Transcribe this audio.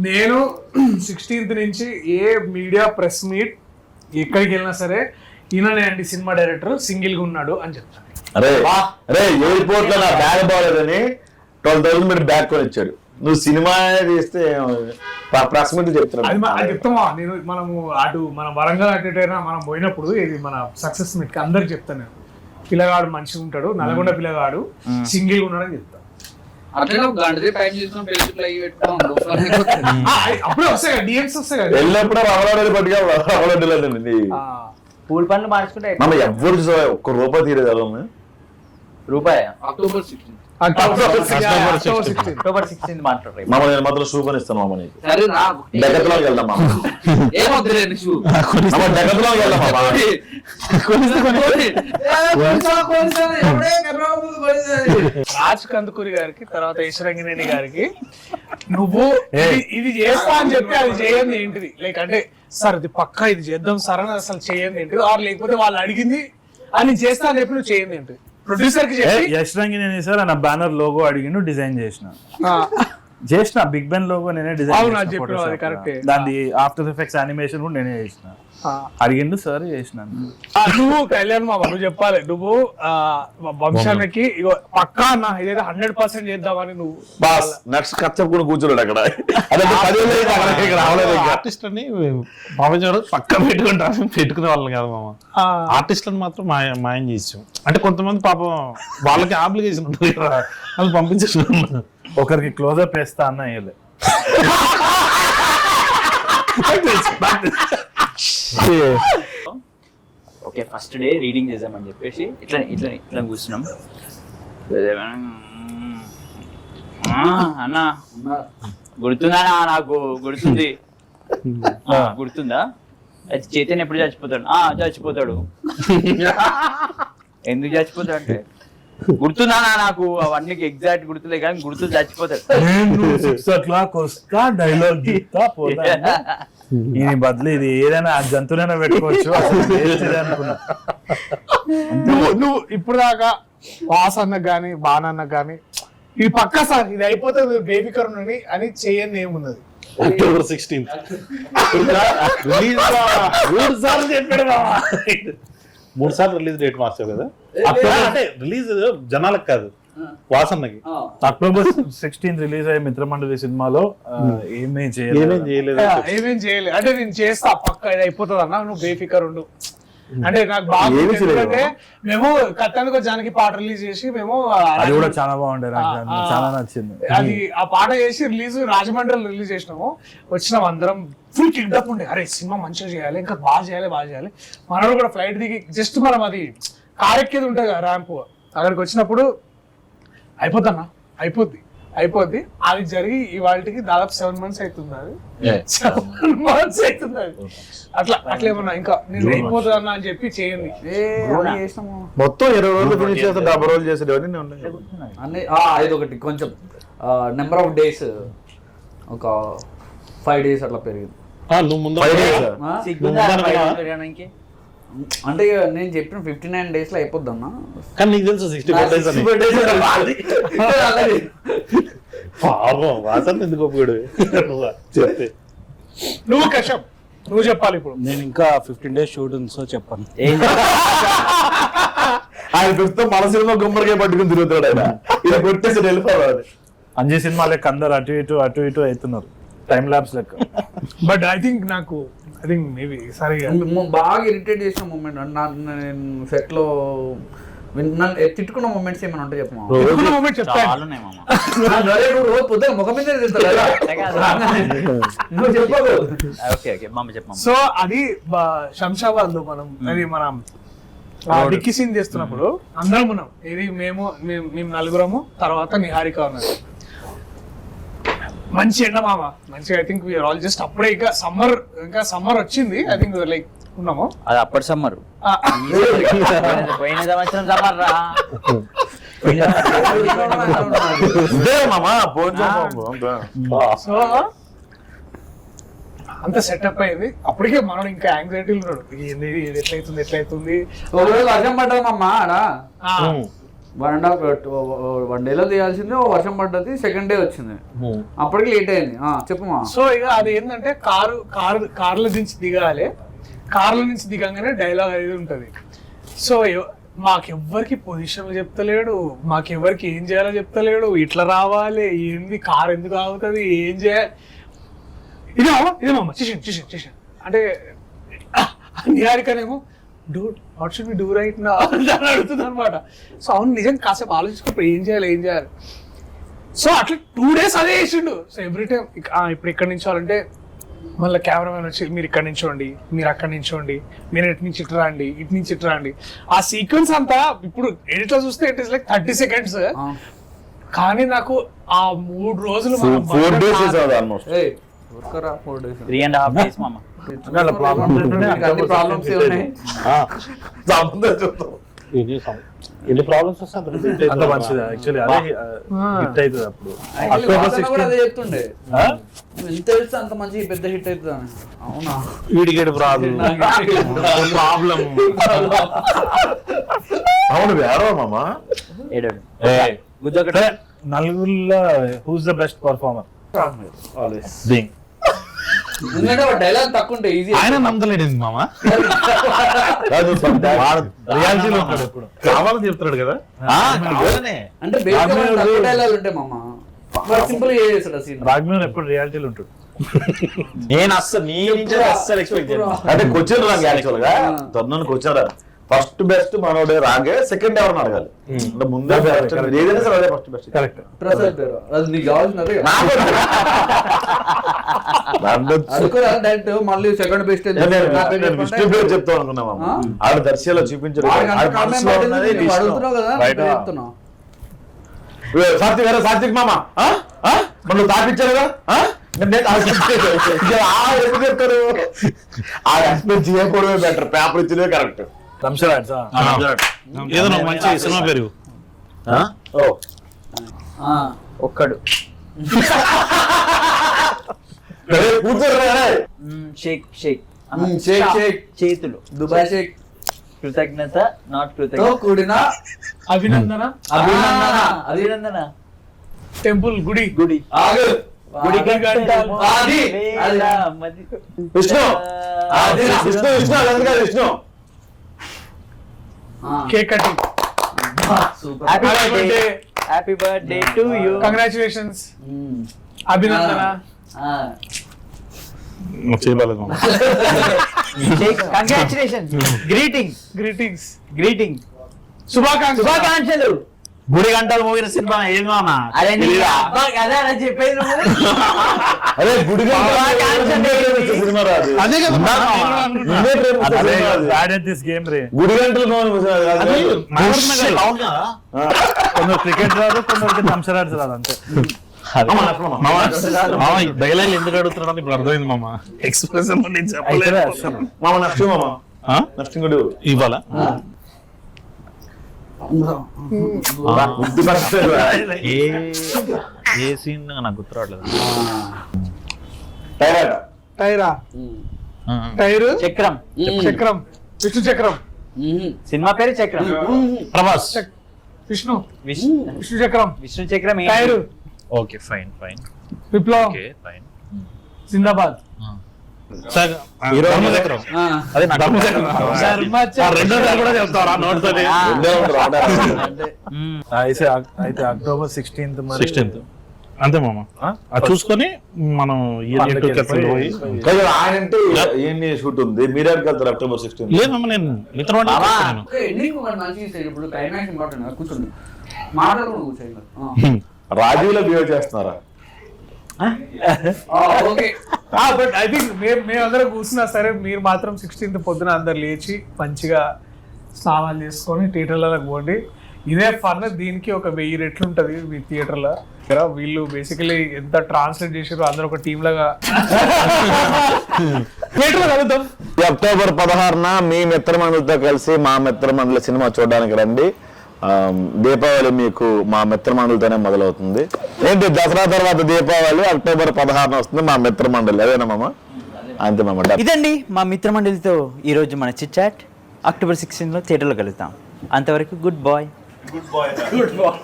నేను 16th నుంచి ఏ media press meet ఎక్కడికి వెళ్ళినా సరే ఈయననే అండి సినిమా డైరెక్టర్ సింగిల్ గా ఉన్నాడు అని చెప్తాను. అరే ఎయిర్పోర్ట్ లో నా బ్యాగ్ బాగాలేదని 12,000 మీరు బ్యాగ్ కొని ఇచ్చాడు. నువ్వు సినిమా తీస్తే ప్రెస్ మీట్ చెప్తున్నావు. అది చెప్తామా నేను. మనము అటు మన వరంగల్ అటైనా మనం పోయినప్పుడు ఇది మన సక్సెస్ మీట్ కి అందరికి చెప్తాను నేను, పిల్లగాడు మంచిగా ఉంటాడు, నల్గొండ పిల్లగాడు సింగిల్ గా ఉన్నాడు అని చెప్తాను. అప్పుడే వస్తాయి కదా డిఎమ్స్ వస్తాయి కదా, వెళ్ళినప్పుడు రవలాడేది పట్టుగా రవలాడలేదు. పూల్ పనులు మార్చుకుంటే మనం ఎవరు ఒక్క రూపాయి తీరేది రూపాయి. October 16 అక్టోబర్ 16 మాట్లాడరు. మామ నేను మాత్రం షూ కొని ఇస్తాను మామ నీకు. డెకత్లాకి వెళ్దాం మామ. డెకత్లాకి వెళ్దాం మామ. రాజ్ కందుకూరి గారికి తర్వాత ఈశ్వరంగినేని గారికి నువ్వు ఇది చేస్తా అని చెప్పి అది చేయండి ఏంటిది, లైక్ అంటే సార్ ఇది పక్కా ఇది చేద్దాం సార్ అని అసలు చేయండి ఏంటిది, ఆర్ లేకపోతే వాళ్ళు అడిగింది అని చేస్తా అని చెప్పి నువ్వు చేయండి ఏంటిది. ప్రొడ్యూసర్ కి యశ్ రంగినేని సార్ నా బ్యానర్ లోగో అడిగిండు, డిజైన్ చేసిన బిగ్ బెన్ లోగో నేనే డిజైన్ చేసిన, దాని ఆఫ్టర్ ఎఫెక్ట్స్ యానిమేషన్ కూడా నేనే చేసిన. అడిగిండు సార్ చేసినాను. నువ్వు కళ్యాణ్ మామ నువ్వు చెప్పాలి, నువ్వు వంశానికి పక్కా అన్న ఇదైతే 100% చేద్దామని నువ్వు నెక్స్ట్ కథ చెప్పుకుని కూర్చోలేడు అక్కడ. ఆర్టిస్ట్ అని భావించాడు పక్క పెట్టుకునే వాళ్ళని కాదు మామ, ఆర్టిస్ట్లను మాత్రం మాయం చేసాం. అంటే కొంతమంది పాపం వాళ్ళకి ఆబ్లిగేషన్ ఉంటుంది కదా, వాళ్ళు పంపించేస్తున్నాం. ఒకరికి క్లోజప్ వేస్తా అన్న వేయలే. ఓకే ఫస్ట్ డే రీడింగ్ చేద్దామని చెప్పేసి ఇట్లా ఇట్లా ఇట్లా కూర్చున్నాం. అన్న గుర్తుందా? నాకు గుర్తుంది. గుర్తుందా? చైతన్య ఎప్పుడు చచ్చిపోతాడు? చచ్చిపోతాడు. ఎందుకు చచ్చిపోతాడు అంటే గుర్తుందా? నాకు అవన్నీ ఎగ్జాక్ట్ గుర్తులే కానీ గుర్తు చచ్చిపోతాడు. డైలాగ్ ఈయన బదులు ఇది ఏదైనా జంతువులైనా పెట్టుకోవచ్చు అనుకున్నా. నువ్వు ఇప్పుడు దాకా వాస్ అన్నకు గానీ బాణన్నకు గానీ ఇది పక్కా సార్ ఇది అయిపోతే బేబీ కరుణ్ అని చేయండి ఏమున్నది. October 16th మూడు సార్లు రిలీజ్ డేట్ మార్చావు కదా. అంటే రిలీజ్ జనాలకు కాదు, వాసన్నకి. October 16 రిలీజ్ అయ్యే మిత్రమండలి సినిమాలో ఏమేం చేయలేదు. అంటే నేను చేస్తా పక్క ఇది అయిపోతుంది అన్న, నువ్వు బేఫికర్ ఉండు అంటే నాకు బాగా. ఎందుకంటే మేము కట్టానికి జానకి పాట రిలీజ్ చేసి మేము అది కూడా చాలా బాగుండే, చాలా నచ్చింది. అది ఆ పాట చేసి రిలీజ్ రాజమండ్రిలో రిలీజ్ చేసినాము. వచ్చినాం అందరం ఫుల్ కిక్డప్ ఉండే, అరే సినిమా మంచిగా చేయాలి, ఇంకా బాగా చేయాలి. మనోడు కూడా ఫ్లైట్ దిగి జస్ట్ మనం అది కారెక్కేది ఉంటుంది కదా ర్యాంప్, అక్కడికి వచ్చినప్పుడు అయిపోద్ది అది జరిగి ఇవాళకి దాదాపు 7 months అవుతుంది. అది 7 months అవుతుంది. అది అట్లా ఏమన్నా ఇంకా నేను అయిపోతుంది అన్న అని చెప్పి చేయండి. మొత్తం 20 రోజులు ఫినిష్ చేస్తే 70 రోజులు చేసేది అన్ని. ఇది ఒకటి కొంచెం నెంబర్ ఆఫ్ డేస్ ఒక 5 days అట్లా పెరిగింది. నువ్వు ముందు అంటే నేను చెప్పిన 59 days లో అయిపోద్ది అన్న, కానీ నీకు తెలుసు 64 days అని. వాసన ఎందుకు ఒప్పుకోడు చెప్తే. నువ్వు కశ్యప్ నువ్వు చెప్పాలి ఇప్పుడు. నేను ఇంకా 15 days షూట్ ఉంది సో చెప్పాను. ఆయన ప్రస్తుతం మన సినిమా గుమ్మడికాయ పట్టుకుని తిరుగుతాడు. ఆయన ఇలా కొట్టేసి వెళ్ళిపోవాలి. అంజీ సినిమా లెక్క అందరు అటు ఇటు అవుతున్నారు, టైం ల్యాబ్స్ లెక్క. బట్ ఐ థింక్ మేబీ సరిగా బాగా ఇరిటేట్ చేసిన మూమెంట్ నేను సెట్ లో నన్ను తిట్టుకున్న మూమెంట్స్ ఏమైనా ఉంటే చెప్పమా. రోజు పొద్దున ముఖం మీద సో అది శంషాబాద్ లో మనం డిక్కీ సీన్ చేస్తున్నప్పుడు అందరం ఉన్నాం. ఇది మేము నలుగురము, తర్వాత నిహారిక ఉన్నది. మంచి ఎండ మామ మంచిగా. I think we're all just అప్పుడే ఇంకా సమ్మర్ వచ్చింది. ఐ థిక్ లైక్ ఉన్నాము. అది అప్పటి సమ్మర్, పోయిన సంవత్సరం సమ్మర్ రా. సో అంత సెటప్ అయింది. అప్పటికే మనం ఇంకా యాంగ్జైటీలు ఉన్నాడు, ఎట్లయితుంది వర్షం పడ్డామమ్మా ఆడ 1 డేలో తీయాల్సింది, ఓ వర్షం పడ్డది, సెకండ్ డే వచ్చింది, అప్పటికి లేట్ అయింది. చెప్పమా. సో ఇక అది ఏంటంటే కార్ల నుంచి దిగాలి, కార్ల నుంచి దిగంగానే డైలాగ్ అనేది ఉంటది. సో మాకెవ్వరికి పొజిషన్లు చెప్తలేడు, మాకెవ్వరికి ఏం చేయాలో చెప్తలేడు, ఇట్లా రావాలి, ఏంది కార్ ఎందుకు ఆగుతుంది, ఏం చేయాలి, ఇదేమమ్మ చేసాను అంటే నిహారికనేమో dude what should be do right నా అని అడుగుతుంది అనమాట. సో అవును నిజం కాసేపు ఆలోచించుకుంటే ఏం చేయాలి. సో అట్లా 2 days అదే చేసిండు. సో ఎవ్రీ టైం ఇప్పుడు ఇక్కడ నుంచోవాలంటే మళ్ళీ కెమెరామెన్ వచ్చి మీరు ఇక్కడ నుంచోండి, మీరు అక్కడ నుంచోండి, మీరు ఇటు నుంచి ఇటు రండి, ఇటు నుంచి ఇటు రండి. ఆ సీక్వెన్స్ అంతా ఇప్పుడు ఎడిట్లో చూస్తే ఇట్ ఇస్ లైక్ 30 seconds, కానీ నాకు ఆ 3 రోజులు 4 days ఆల్మోస్ట్ 4 days 3.5 days మామ. ప్రాబ్లమ్స్ ఉన్నాయి. ఎన్ని ప్రాబ్లమ్స్ వస్తే అంత మంచిది యాక్చువల్లీ, అదే హిట్ అవుతుంది అప్పుడు. అదే చెప్తుండే ఎంత వెళ్తే అంత మంచి పెద్ద హిట్ అవుతుంది. అవునా? వీడికేడు ప్రాబ్లం అవును వేరే మామ. ఏడాడు గుద్దొకటే నలుగురిలో హూస్ ద బెస్ట్ పర్ఫార్మర్ దింగ్. ఎందుకంటే డైలాగ్ తక్కువ ఉంటే ఈజీ. ఆయన నమ్మలేడు మామ, రియాలిటీలో ఉంటాడు ఎప్పుడు. కావాలని చెప్తున్నాడు కదా. అంటే బేసిక్ డైలాగ్ ఉంటాయి మామ, సింపుల్ గా చేస్తాడు సీన్. రాఘవేంద్ర ఎప్పుడు రియాలిటీలో ఉంటాడు. నేను అస్సలు ఎక్స్పెక్ట్ చేయను. అంటే క్వశ్చన్ రాంగ్ యాక్చువల్ గా తొందరని క్వశ్చన్ ఫస్ట్ బెస్ట్ మనోడే రాగే, సెకండ్ ఎవరిని అడగాలి. అంటే ముందే ఏదైనా సరే అదే ఫస్ట్ బెస్ట్. కరెక్ట్. ప్రసాద్ పేరు అది నీకు కావాల్సినది డైరెక్ట్ మళ్ళీ సెకండ్ బెస్ట్ విష్ణు పేరు చెప్తాం అనుకున్నాం. ఆవిడ దర్శలో చూపించారు. అడుగుతున్నావు కదా చెప్తున్నా. సాత్విక్ మామ మనం తాపించారు కదా చెప్తారు. ఆ ఎక్స్పెక్ట్ చేయకూడదు బెటర్, పేపర్ ఇచ్చినవే కరెక్ట్. ఏదైనా మంచి సినిమా పేరు. ఒక్కడు షేక్ షేక్ షేక్ షేక్ చేతులు దుబాయ్ షేక్ కృతజ్ఞత నాట్ కృతజ్ఞత కూడిన అభినందన అభినందన టెంపుల్ గుడి గుడి ఆగు గుడి గంటలు ఆది విష్ణు విష్ణు విష్ణు అదంతా Vishnu. Cake cutting. Happy birthday to you. Congratulations. అభినందన. చేయలేదు మామ. కంగ్రాచులేషన్స్. గ్రీటింగ్స్. శుభాకాంక్షలు. గుడి గంటలు మోగిన సినిమా ఏం మామ? అరే అదే అలా చెప్పేది నువ్వు. అదే గుడి సినిమా రాదు. అదే కదా గుడి గంటలు కొందరు క్రికెట్ రాదు, కొందరికి థమ్సరాడ్స్ రాదు అంతే. డైలాగ్ ఎందుకు అడుగుతున్నాడు ఇప్పుడు అర్థమైంది మామ. ఎక్స్ప్రెషన్ మామ నష్టం మామ నష్టం కూడా ఇవ్వాలా? ఏ సీన్ నాకు గుర్తురావట్లేదు. టైరు చక్రం. విష్ణు చక్రం. సినిమా పేరు చక్రం. ప్రభాస్. విష్ణు చక్రం. విష్ణు చక్రం. Tyre. Okay fine Viplav. Okay fine. జిందాబాద్. అయితే October 16th అంతే మామ. అది చూసుకొని మనం పోయి ఆయన అంటే ఏంటి షూట్ ఉంది, మీరేకి వెళ్తారు October 16th? లేదమ్మా నేను మిత్రం కూర్చోండి మాట్లాడుకుంటూ కూర్చోండి. రాజీవ్ లో బిహేవ్ చేస్తున్నారా? బట్ ఐ థింక్ మేమందరం కూర్చున్నా సరే, మీరు మాత్రం 16th పొద్దున అందరు లేచి మంచిగా స్నానాలు చేసుకొని థియేటర్లకు పోండి. ఇదే ఫన్. దీనికి ఒక 1000 రెట్లు ఉంటది మీ థియేటర్లో. వీళ్ళు బేసికలీ ఎంత ట్రాన్స్లేట్ చేసారో అందరూ ఒక టీమ్ లాగా థియేటర్లో కలుద్దాం. అక్టోబర్ 16న మీ మిత్రమండలితో కలిసి మా మిత్రమండలి సినిమా చూడడానికి రండి. దీపావళి మీకు మా మిత్రమండలితోనే మొదలవుతుంది. ఏంటి దసరా తర్వాత దీపావళి అక్టోబర్ 16న వస్తుంది మా మిత్రమండలి. అదేనా మామ? అంతే మామ. ఇదండి మా మిత్రమండలితో ఈరోజు మన చిట్ చాట్. October 16 థియేటర్లో కలుద్దాం. అంతవరకు గుడ్ బాయ్. Good bye